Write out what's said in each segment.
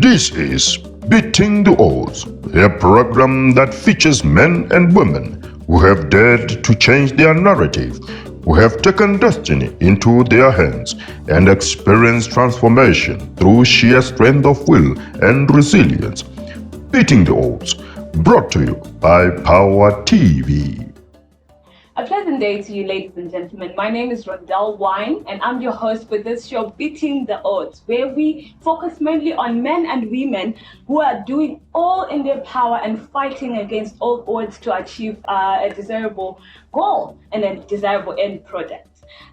This is Beating the Odds, a program that features men and women who have dared to change their narrative, who have taken destiny into their hands and experienced transformation through sheer strength of will and resilience. Beating the Odds, brought to you by Power TV. A pleasant day to you, ladies and gentlemen. My name is Rondell Wine, and I'm your host for this show, Beating the Odds, where we focus mainly on men and women who are doing all in their power and fighting against all odds to achieve a desirable goal and a desirable end product.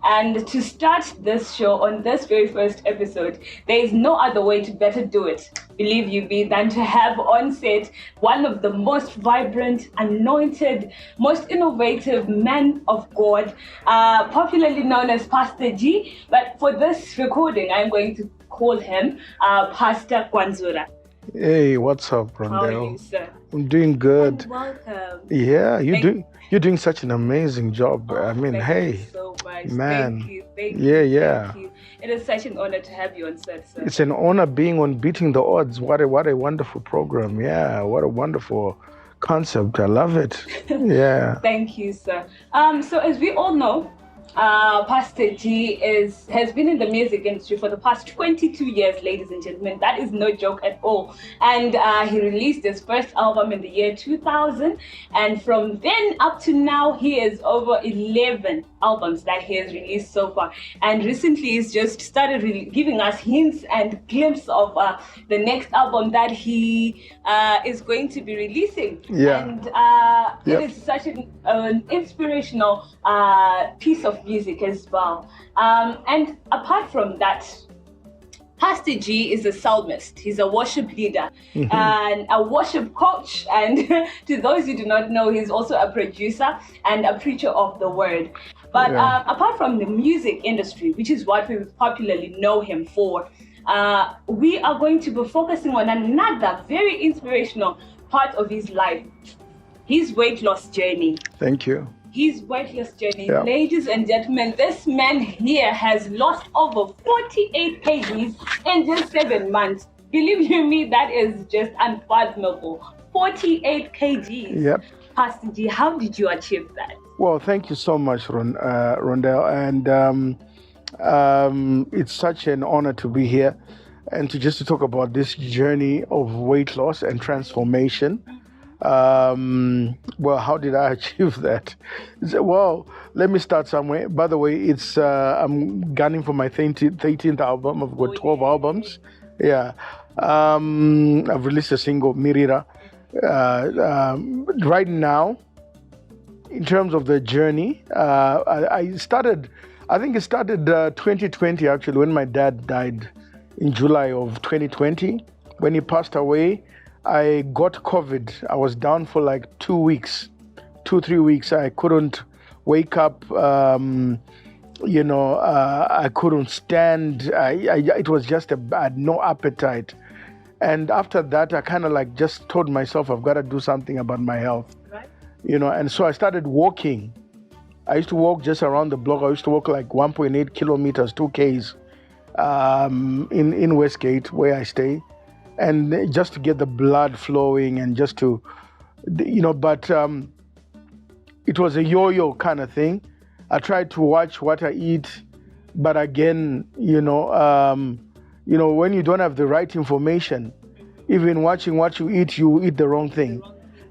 And to start this show on this very first episode, there is no other way to better do it, believe you me, than to have on set one of the most vibrant, anointed, most innovative men of God, popularly known as Pastor G. But for this recording, I'm going to call him Pastor Kwanzura. Hey, what's up, Rondell? How are you, sir? I'm doing good. And welcome. Yeah, you're doing such an amazing job. I mean, Thank hey, you so much. man. Thank you. Thank Yeah, you. yeah. Thank you. It is such an honor to have you on set, sir. It's an honor being on Beating the Odds. What a wonderful program. Yeah, what a wonderful concept. I love it. Yeah. Thank you, sir. So as we all know, Pastor G has been in the music industry for the past 22 years, ladies and gentlemen. That is no joke at all. And he released his first album in the year 2000. And from then up to now, he has over 11 albums that he has released so far. And recently, he's just started giving us hints and glimpses of the next album that he is going to be releasing. Yeah. And Yep. it is such an inspirational piece of music as well. And apart from that, Pastor G is a psalmist. He's a worship leader and a worship coach. And to those who do not know, he's also a producer and a preacher of the word. But Yeah. apart from the music industry, which is what we popularly know him for, we are going to be focusing on another very inspirational part of his life, his weight loss journey. Thank you. His weight loss journey. Yeah. Ladies and gentlemen, this man here has lost over 48 kgs in just 7 months. Believe you me, that is just unfathomable. 48 kgs. Yep. Pastor G, how did you achieve that? Well, thank you so much, Rondell. And it's such an honor to be here and to talk about this journey of weight loss and transformation. Well, how did I achieve that? Well, let me start somewhere. By the way, it's I'm gunning for my 13th album. I've got 12 albums. Yeah. I've released a single, Mirira. Right now, in terms of the journey, I think it started 2020 actually, when my dad died in July of 2020. When he passed away, I got COVID. I was down for like 2 weeks, 3 weeks. I couldn't wake up. I couldn't stand. It was just I had no appetite. And after that, I kind of like just told myself I've got to do something about my health. Right. And so I started walking. I used to walk just around the block. I used to walk like 1.8 kilometers, 2 Ks in Westgate, where I stay. And just to get the blood flowing and just to, but it was a yo-yo kind of thing. I tried to watch what I eat, but again, when you don't have the right information, even watching what you eat the wrong thing.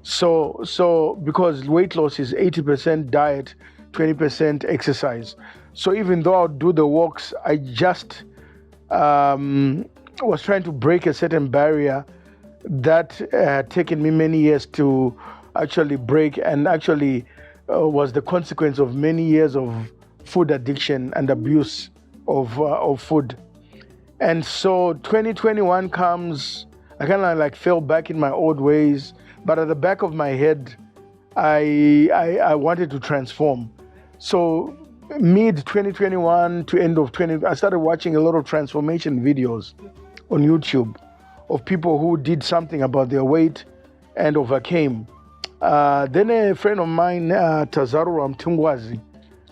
So because weight loss is 80% diet, 20% exercise. So even though I'll do the walks, I just was trying to break a certain barrier that had taken me many years to actually break, and actually was the consequence of many years of food addiction and abuse of food. And so 2021 comes, I kind of like fell back in my old ways, but at the back of my head, I wanted to transform. So mid 2021 to end of 20, I started watching a lot of transformation videos on YouTube of people who did something about their weight and overcame. Then a friend of mine, Tazaru Ramtungwazi,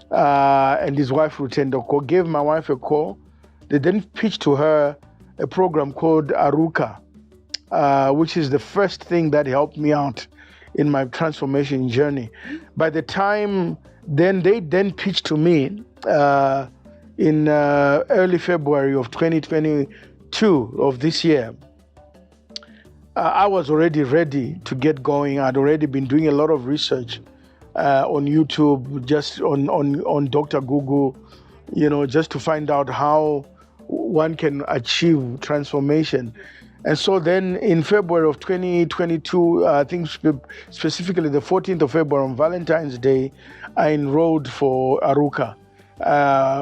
and his wife Rutendoko gave my wife a call. They then pitched to her a program called Aruka, which is the first thing that helped me out in my transformation journey. By the time they pitched to me in early February of 2022 of this year, I was already ready to get going. I'd already been doing a lot of research on YouTube, just on Dr. Google, just to find out how one can achieve transformation. And so then in February of 2022, I think specifically the 14th of February on Valentine's Day, I enrolled for Aruka,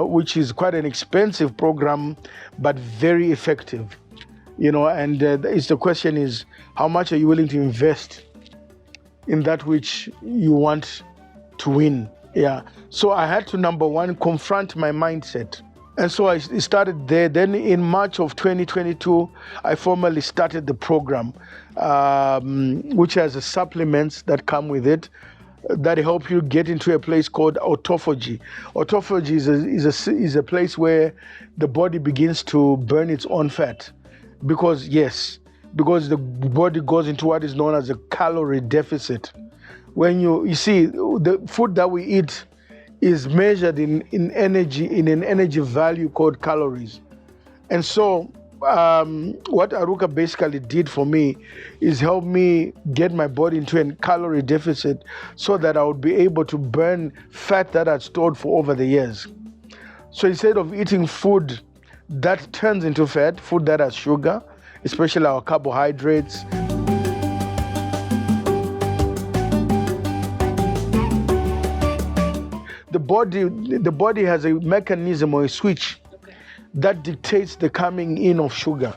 which is quite an expensive program, but very effective. And the question is, how much are you willing to invest in that which you want to win? Yeah. So I had to, number one, confront my mindset. And so I started there. Then in March of 2022, I formally started the program, which has the supplements that come with it that help you get into a place called autophagy. Autophagy is a place where the body begins to burn its own fat. Because the body goes into what is known as a calorie deficit. When you see, the food that we eat is measured in energy, in an energy value called calories. And so what Aruka basically did for me is help me get my body into a calorie deficit so that I would be able to burn fat that I'd stored for over the years. So instead of eating food that turns into fat, food that has sugar, especially our carbohydrates. The body has a mechanism or a switch that dictates the coming in of sugar,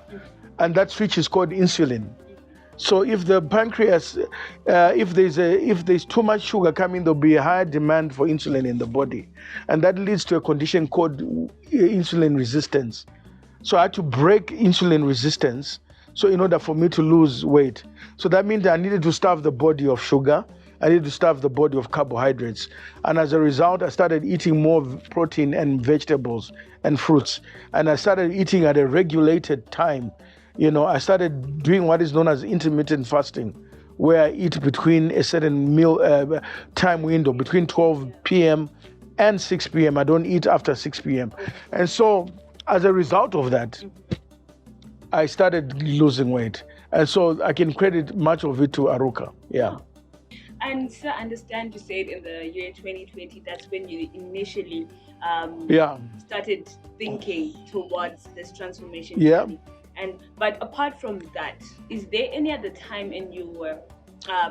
and that switch is called insulin. So if the pancreas, if there's too much sugar coming, there'll be a higher demand for insulin in the body, and that leads to a condition called insulin resistance. So I had to break insulin resistance, so in order for me to lose weight. So that means I needed to starve the body of sugar, I needed to starve the body of carbohydrates. And as a result, I started eating more protein and vegetables and fruits. And I started eating at a regulated time. I started doing what is known as intermittent fasting, where I eat between a certain meal time window, between 12 p.m. and 6 p.m. I don't eat after 6 p.m. And so as a result of that, I started losing weight. And so I can credit much of it to Aruka. Yeah. And sir, I understand you said in the year 2020, that's when you initially started thinking towards this transformation journey. But apart from that, is there any other time in your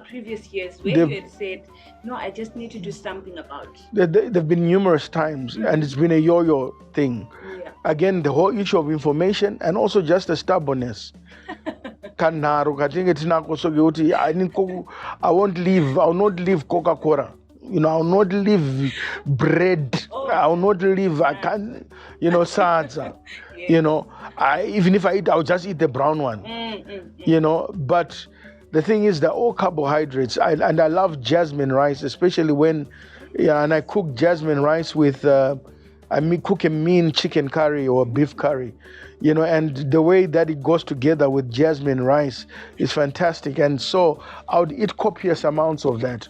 previous years where you had said, no, I just need to do something about it? There have been numerous times, and it's been a yo-yo thing. Yeah. Again, the whole issue of information and also just the stubbornness. I won't leave Coca-Cola. I will not leave bread. I will not leave, I can't, salsa. Even if I eat, I'll just eat the brown one. But the thing is that all carbohydrates, and I love jasmine rice, especially when, and I cook jasmine rice with, cook a mean chicken curry or beef curry, and the way that it goes together with jasmine rice is fantastic. And so I would eat copious amounts of that,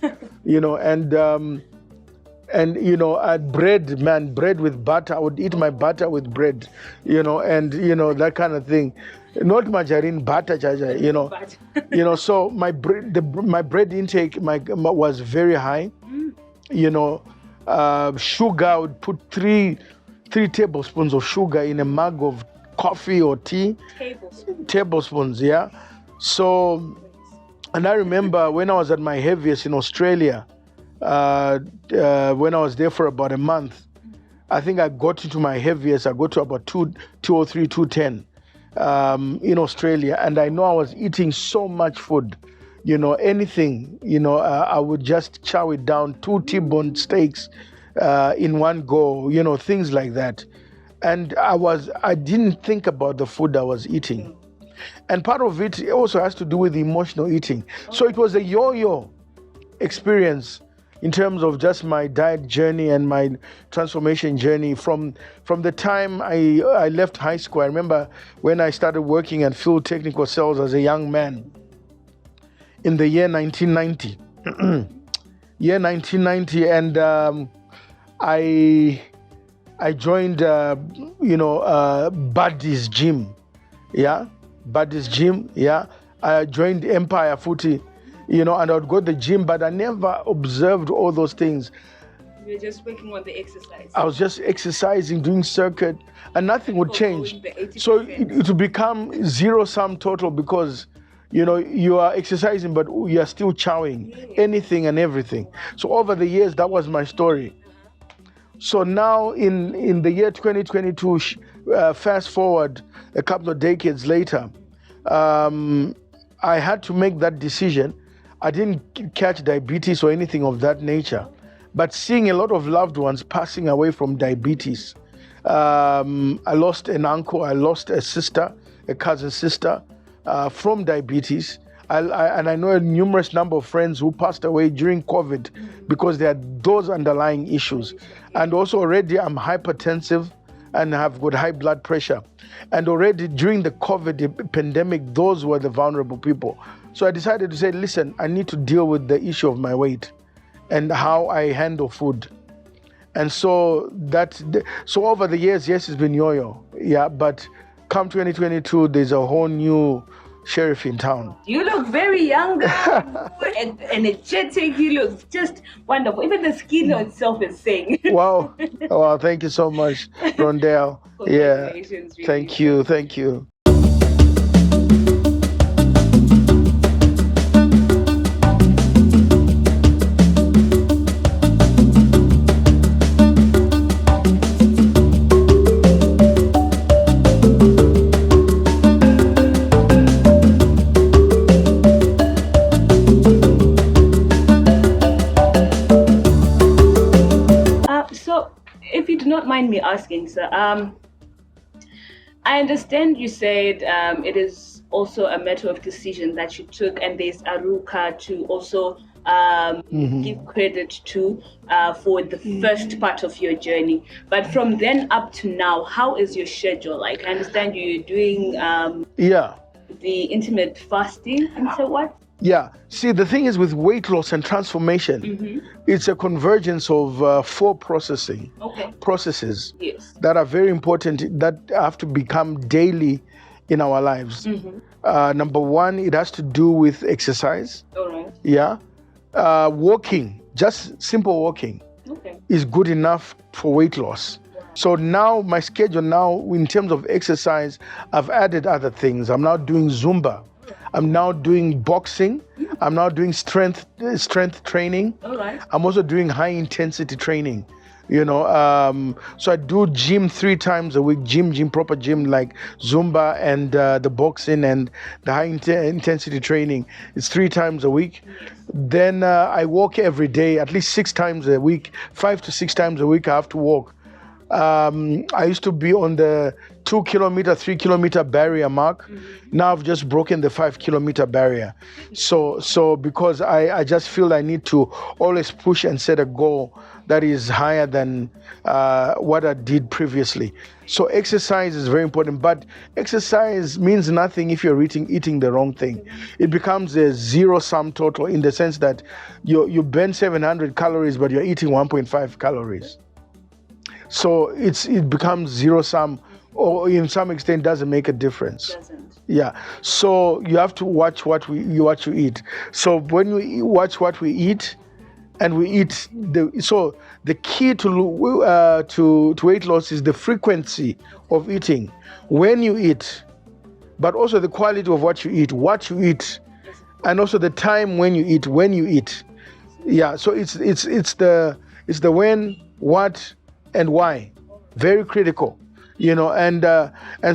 bread with butter. I would eat my butter with bread, that kind of thing. Not margarine, butter, So my bread intake was very high. Sugar, I would put three tablespoons of sugar in a mug of coffee or tea. Tablespoons, yeah. So, and I remember when I was at my heaviest in Australia, when I was there for about a month, I think I got into my heaviest. I got to about 203, 210 in Australia, and I know I was eating so much food. Anything, I would just chow it down, 2 T-bone steaks in one go, things like that. And I didn't think about the food I was eating. And part of it also has to do with emotional eating. So it was a yo-yo experience, in terms of just my diet journey and my transformation journey from the time I left high school. I remember when I started working at Field Technical Cells as a young man in the year 1990. Year 1990, and I joined Buddy's gym. Yeah, Buddy's gym. Yeah, I joined Empire Footy, and I would go to the gym, but I never observed all those things. You're just working on the exercise. I was just exercising, doing circuit, and nothing would change. So it would become zero-sum total because, you are exercising, but you are still chowing anything and everything. So over the years, that was my story. So now in the year 2022, fast forward a couple of decades later, I had to make that decision. I didn't catch diabetes or anything of that nature, but seeing a lot of loved ones passing away from diabetes. I lost an uncle, I lost a sister, a cousin sister from diabetes. And I know a numerous number of friends who passed away during COVID because they had those underlying issues. And also already I'm hypertensive and have got high blood pressure. And already during the COVID pandemic, those were the vulnerable people. So I decided to say, listen, I need to deal with the issue of my weight and how I handle food. And so so over the years, yes, it's been yo-yo. Yeah, but come 2022, there's a whole new sheriff in town. You look very young and energetic. You look just wonderful. Even the skin itself is saying. Wow. Thank you so much, Rondell. Yeah. Congratulations, really. Thank you. If you do not mind me asking, sir, I understand you said it is also a matter of decision that you took, and there's Aruka to also give credit to for the first part of your journey. But from then up to now, how is your schedule like? I understand you're doing the intermittent fasting and so what? Yeah. See, the thing is with weight loss and transformation, it's a convergence of 4 processes that are very important that have to become daily in our lives. Number 1, it has to do with exercise. All right. Yeah. Walking, just simple walking is good enough for weight loss. So now my schedule now in terms of exercise, I've added other things. I'm now doing Zumba. I'm now doing boxing. I'm now doing strength training. All right. I'm also doing high intensity training. So I do gym 3 times a week, proper gym like Zumba and the boxing and the high intensity training. It's 3 times a week. Then I walk every day, at least 6 times a week, 5 to 6 times a week I have to walk. I used to be on the 2 kilometer, 3 kilometer barrier mark. Now I've just broken the 5 kilometer barrier. So because I just feel I need to always push and set a goal that is higher than what I did previously. So exercise is very important, but exercise means nothing if you're eating the wrong thing. It becomes a zero-sum total in the sense that you burn 700 calories, but you're eating 1.5 calories. So it becomes zero-sum, or in some extent doesn't make a difference. Doesn't. Yeah. So you have to watch what you eat. So when we watch what we eat, and we eat the key to weight loss is the frequency of eating, when you eat, but also the quality of what you eat, and also the time when you eat. Yeah. So it's the when, what, and why, very critical, and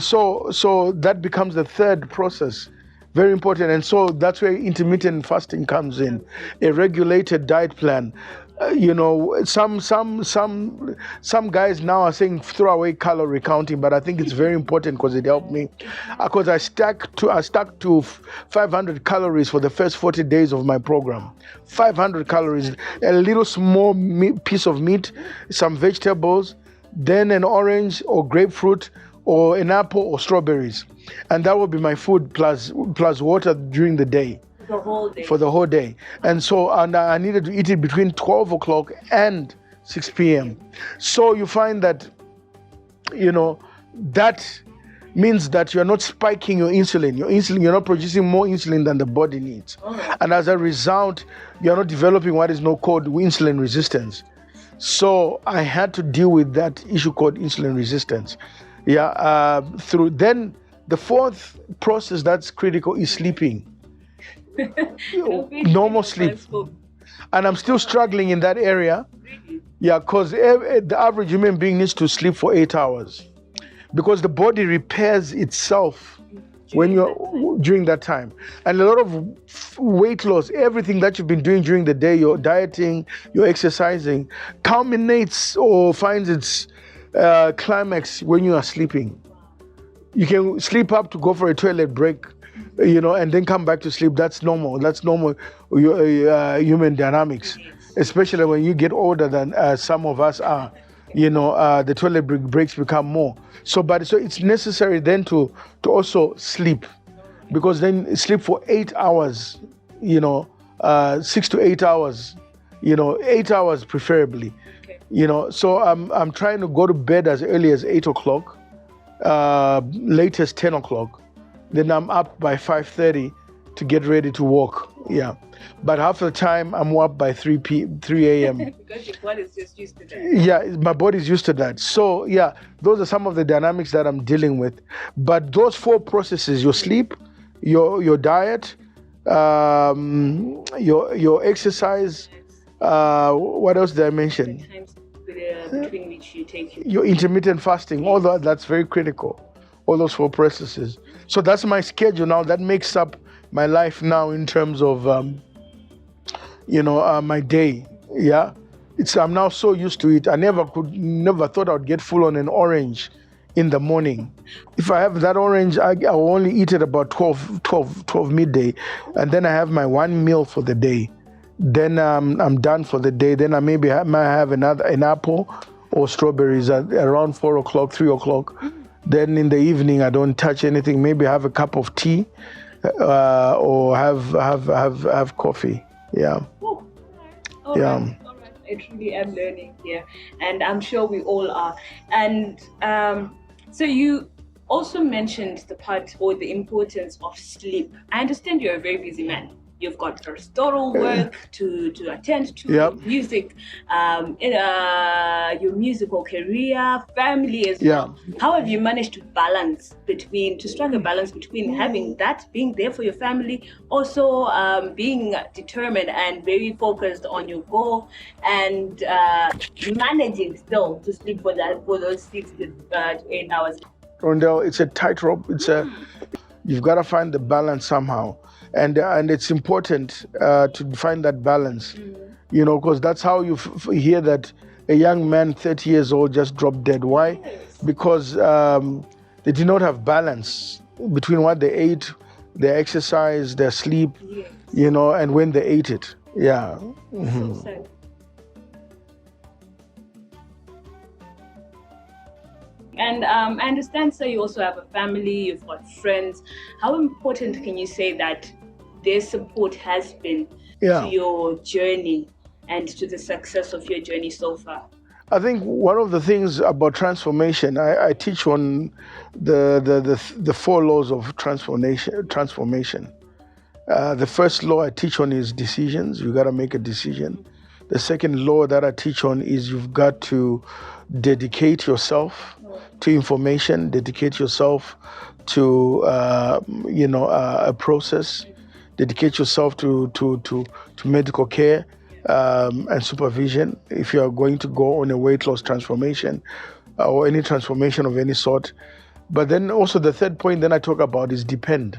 so that becomes the third process Very important. And so that's where intermittent fasting comes in. A regulated diet plan. Some guys now are saying throw away calorie counting, but I think it's very important because it helped me. Because I stuck to 500 calories for the first 40 days of my program. 500 calories, a little small piece of meat, some vegetables, then an orange or grapefruit or an apple or strawberries, and that will be my food plus water during the day. The whole day. For the whole day. And so I needed to eat it between 12 o'clock and 6 p.m. So you find that, that means that you're not spiking your insulin. You're not producing more insulin than the body needs. And as a result, you're not developing what is now called insulin resistance. So I had to deal with that issue called insulin resistance. Through then the fourth process that's critical is sleeping. Normal sleep. And I'm still struggling in that area. Because the average human being needs to sleep for 8 hours. Because the body repairs itself during that time. And a lot of weight loss, everything that you've been doing during the day, your dieting, your exercising, culminates or finds its climax when you are sleeping. You can sleep up to go for a toilet break, and then come back to sleep. That's normal. That's normal human dynamics, especially when you get older than some of us are. The toilet breaks become more. So it's necessary then to also sleep, because then sleep for 8 hours, 6 to 8 hours, 8 hours preferably. So I'm trying to go to bed as early as 8 o'clock, latest 10 o'clock. Then I'm up by 5:30 to get ready to walk. But half the time I'm up by 3 a.m. Because your body is just used to that. My body's used to that. So those are some of the dynamics that I'm dealing with. But those four processes: your sleep, your diet, your exercise. What else did I mention? Between which you take your intermittent fasting. All that's very critical. All those four processes. So that's my schedule now. That makes up my life now in terms of my day. I'm now so used to it. I never thought I'd get full on an orange in the morning. If I have that orange, I will only eat it about 12 midday, and then I have my one meal for the day. Then I'm done for the day. Then I might have an apple or strawberries at around 4 o'clock, 3 o'clock. Then in the evening, I don't touch anything. Maybe have a cup of tea or have coffee. All right. I truly am learning here, and I'm sure we all are. And so you also mentioned the part or the importance of sleep. I understand you're a very busy man. You've got pastoral work to attend to, music, your musical career, family as well. How have you managed to strike a balance between having that, being there for your family, also being determined and very focused on your goal, and managing still to sleep for those 6 to 8 hours? Rondell, it's a tightrope. You've got to find the balance somehow. And it's important to find that balance, because that's how you hear that a young man, 30 years old, just dropped dead. Why? Because they did not have balance between what they ate, their exercise, their sleep, and when they ate it. Mm-hmm. So sad. And I understand, so you also have a family, you've got friends. How important can you say that their support has been to your journey and to the success of your journey so far? I think one of the things about transformation, I teach on the 4 laws of transformation. The first law I teach on is decisions. You got to make a decision. The second law that I teach on is you've got to dedicate yourself to information, dedicate yourself to a process, dedicate yourself to medical care and supervision if you are going to go on a weight loss transformation or any transformation of any sort. But then also the third point then I talk about is depend.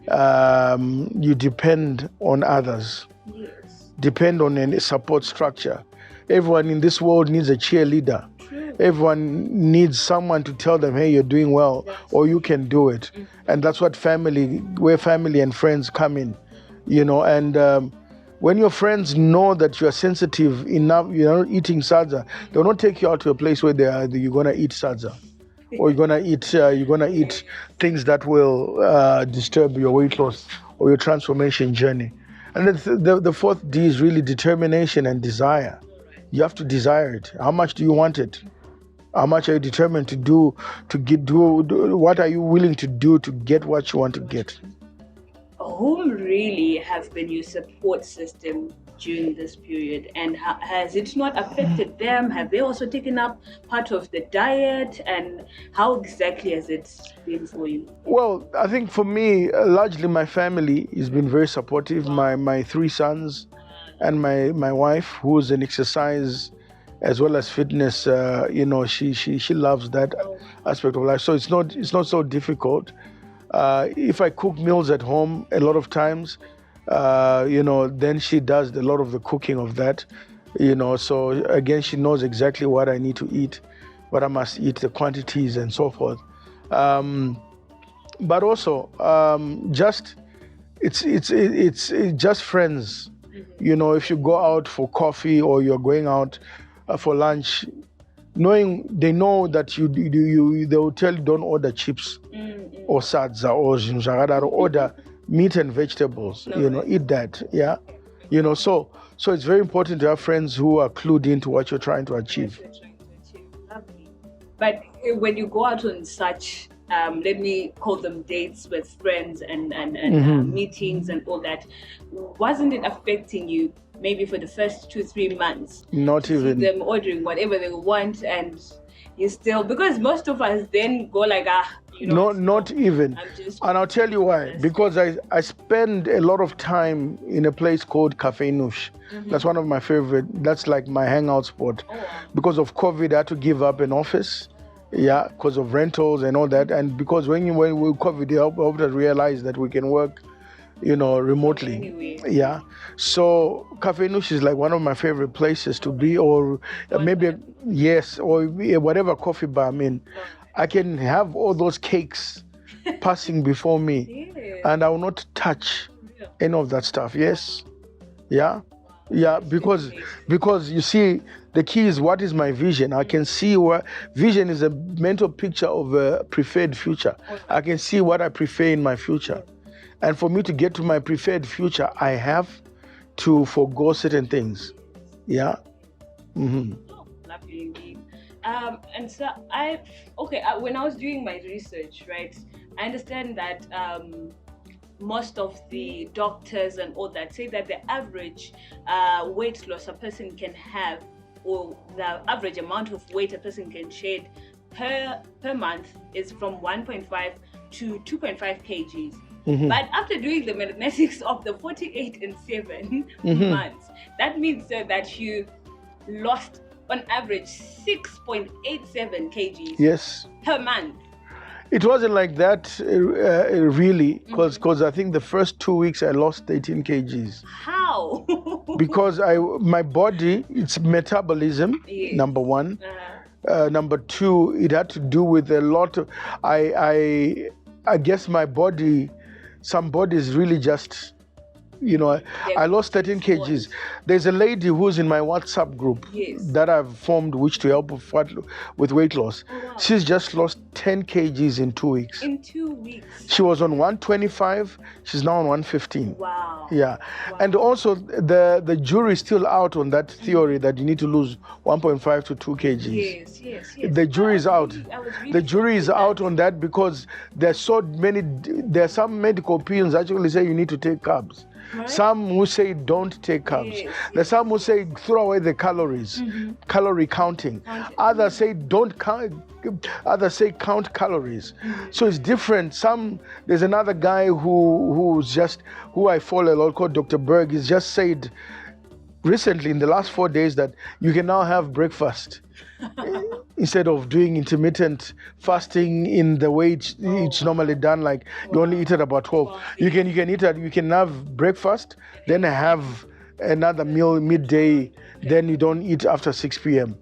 you depend on others, Yes. depend on a support structure. Everyone in this world needs a cheerleader. True. Everyone needs someone to tell them, hey, you're doing well, or you can do it. And that's where family and friends come in, and when your friends know that you are sensitive enough, you're not eating sadza, they'll not take you out to a place where you're gonna eat sadza, or you're gonna eat things that will disturb your weight loss or your transformation journey. And then the fourth D is really determination and desire. You have to desire it. How much do you want it? How much are you determined to do what are you willing to do to get what you want to get? Whom really have been your support system during this period, and has it not affected them? Have they also taken up part of the diet, and how exactly has it been for you? Well, I think for me, largely my family has been very supportive. My three sons and my wife, who's an exercise as well as fitness, she loves that aspect of life. So it's not so difficult. If I cook meals at home, a lot of times, then she does a lot of the cooking of that, So again, she knows exactly what I need to eat, what I must eat, the quantities, and so forth. But also, it's just friends. If you go out for coffee or you're going out for lunch, they know that they will tell you don't order chips or sadza or zinzagada, order meat and vegetables. Eat that. Yeah. So it's very important to have friends who are clued into what you're trying to achieve. Lovely. But when you go out on such let me call them dates with friends and meetings and all that, wasn't it affecting you maybe for the first 2-3 months? Not even. Them ordering whatever they want, and you still, because most of us then go like, not even. And I'll tell you why. Because I spend a lot of time in a place called Cafe Nush. That's one of my favorite. That's like my hangout spot. Because of COVID, I had to give up an office. Yeah, because of rentals and all that. And because when with COVID, they helped us realize that we can work, remotely. Anyway. Yeah. So Cafe Nush is like one of my favorite places to be, or maybe, yes, or whatever coffee bar I'm in. I can have all those cakes passing before me, and I will not touch any of that stuff. Yes. Yeah. Yeah, because you see, the key is, what is my vision? I can see where vision is a mental picture of a preferred future. I can see what I prefer in my future. And for me to get to my preferred future, I have to forgo certain things. Yeah. Lovely indeed. And so when I was doing my research, right, I understand that most of the doctors and all that say that the average weight loss a person can have, or the average amount of weight a person can shed per month, is from 1.5 to 2.5 kgs. But after doing the mathematics of the 48 and 7 months, that means that you lost on average 6.87 kgs Yes. per month. It wasn't like that really, because I think the first 2 weeks I lost 18 kgs. How? Because my body, it's metabolism, Yes. number one. Number two, it had to do with a lot of, I guess my body, some bodies really just, I lost 13 kgs. There's a lady who's in my WhatsApp group that I've formed, which to help with weight loss. Oh, wow. She's just lost 10 kgs in 2 weeks. In 2 weeks. She was on 125. She's now on 115. Wow. Yeah. Wow. And also the jury's still out on that theory that you need to lose 1.5 to 2 kgs. Yes. The jury is out. The jury is out on that because there are some medical opinions actually say you need to take carbs. Right. Some who say don't take carbs. There's some who say throw away the calories, calorie counting. Others say don't count. Others say count calories. So it's different. There's another guy who I follow a lot called Dr. Berg. He's just said recently in the last 4 days that you can now have breakfast instead of doing intermittent fasting in the way it's normally done. Like you only eat at about 12. You can you can have breakfast, then have another meal midday, then you don't eat after 6 p.m.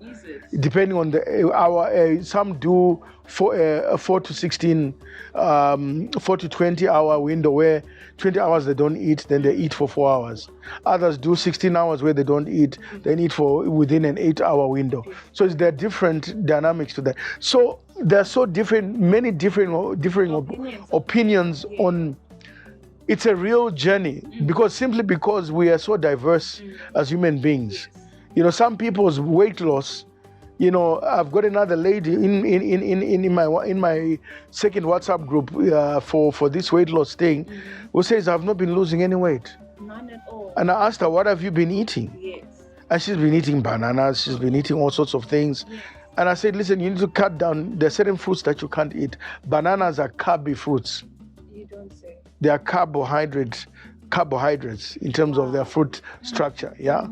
Depending on the hour. Some do 4 to 16, 4 to 20 hour window where 20 hours they don't eat, then they eat for 4 hours. Others do 16 hours where they don't eat, then eat for within an 8-hour window. So there are different dynamics to that. So there are so different, many different opinions on. It's a real journey because we are so diverse as human beings. You know, some people's weight loss. You know, I've got another lady in my second WhatsApp group for this weight loss thing, who says I've not been losing any weight. None at all. And I asked her, what have you been eating? Yes. And she's been eating bananas. She's been eating all sorts of things. Yes. And I said, listen, you need to cut down. There are certain fruits that you can't eat. Bananas are carby fruits. You don't say. They are carbohydrates in terms of their fruit structure. Yeah.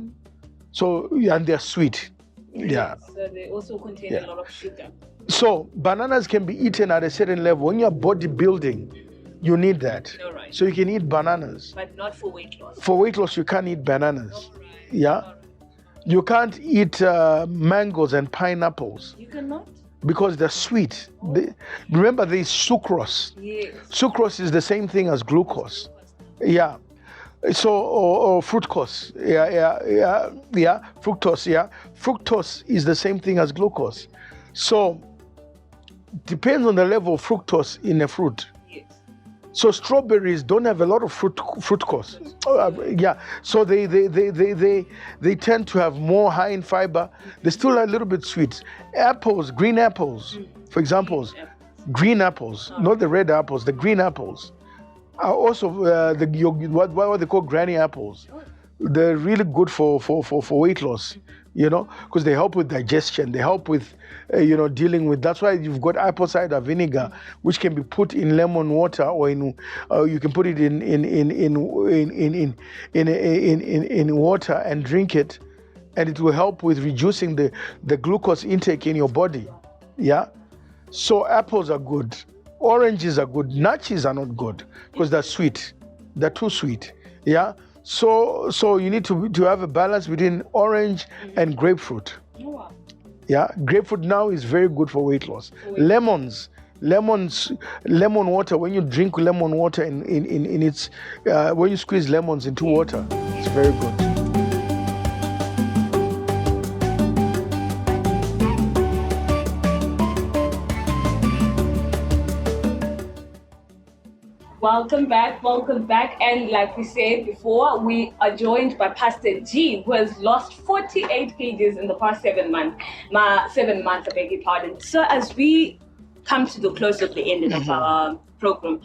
So and they're sweet. Yeah. So they also contain a lot of sugar. So bananas can be eaten at a certain level. When you're bodybuilding, you need that. All right. So you can eat bananas. But not for weight loss. For weight loss, you can't eat bananas. All right. Yeah. All right. You can't eat mangoes and pineapples. You cannot? Because they're sweet. Remember, there is sucrose. Yes. Sucrose is the same thing as glucose. Yeah. So, or fructose. Yeah. Fructose, yeah. Fructose is the same thing as glucose. So, depends on the level of fructose in a fruit. Yes. So strawberries don't have a lot of fructose. Yeah. So they tend to have more high in fiber. They're still a little bit sweet. Apples, green apples, for example, green apples, not the red apples, the green apples. Are also what they call granny apples. They're really good for weight loss, you know, because they help with digestion. They help with, dealing with. That's why you've got apple cider vinegar, which can be put in lemon water, or you can put it in water and drink it, and it will help with reducing the glucose intake in your body. Yeah, so apples are good. Oranges are good. Nachos are not good because they're sweet. They're too sweet. Yeah. So you need to have a balance between orange and grapefruit. Wow. Yeah. Grapefruit now is very good for weight loss. Lemon water. When you drink lemon water in its when you squeeze lemons into water, it's very good. Welcome back. And like we said before, we are joined by Pastor G, who has lost 48 kgs in the past 7 months. 7 months, I beg your pardon. So as we come to the close of the end of our program,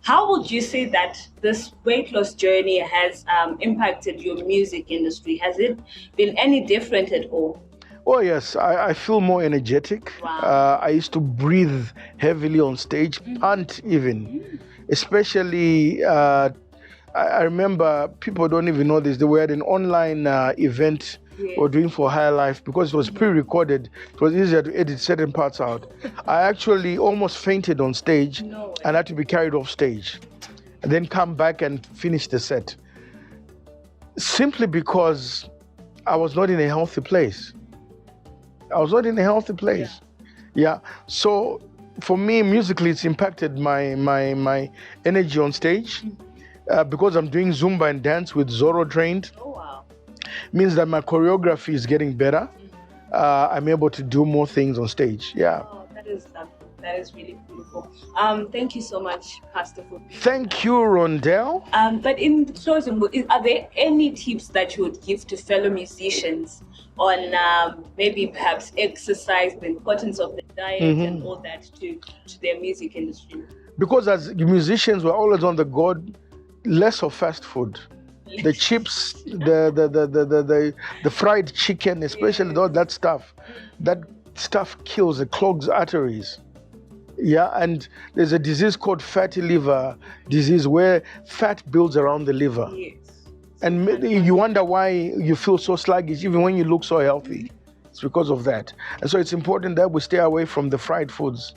how would you say that this weight loss journey has impacted your music industry? Has it been any different at all? Oh yes, I feel more energetic. Wow. I used to breathe heavily on stage, pant even. Especially, I remember, people don't even know this, they were at an online event we were doing for Higher Life. Because it was pre-recorded, it was easier to edit certain parts out. I actually almost fainted on stage and had to be carried off stage and then come back and finish the set. Simply because I was not in a healthy place. Yeah. So for me, musically, it's impacted my energy on stage because I'm doing Zumba and dance with Zorro trained. Oh, wow. Means that my choreography is getting better. I'm able to do more things on stage. Yeah. Oh, that is lovely. That is really beautiful. Thank you so much, Pastor. Thank you, Rondell. But in closing, are there any tips that you would give to fellow musicians on maybe perhaps exercise, the importance of the diet and all that to their music industry? Because as musicians, we're always on the go, less of fast food. The chips, the fried chicken, especially all that stuff. That stuff kills, it clogs arteries. Yeah, and there's a disease called fatty liver disease where fat builds around the liver. Yes. And you wonder why you feel so sluggish even when you look so healthy. It's because of that. And so it's important that we stay away from the fried foods,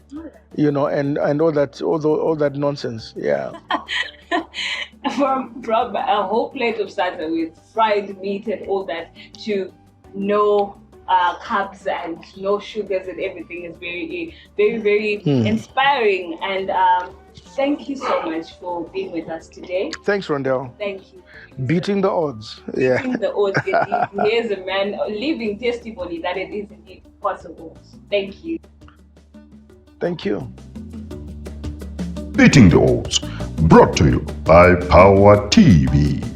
and all that nonsense. Yeah. From a whole plate of starter with fried meat and all that to no carbs and no sugars and everything is very, very, very inspiring. And thank you so much for being with us today. Thanks, Rondell. Thank you. Beating the odds. Yeah. Beating the odds. Indeed. Here's a man living testimony that it is indeed possible. Thank you. Thank you. Beating the Odds, brought to you by Power TV.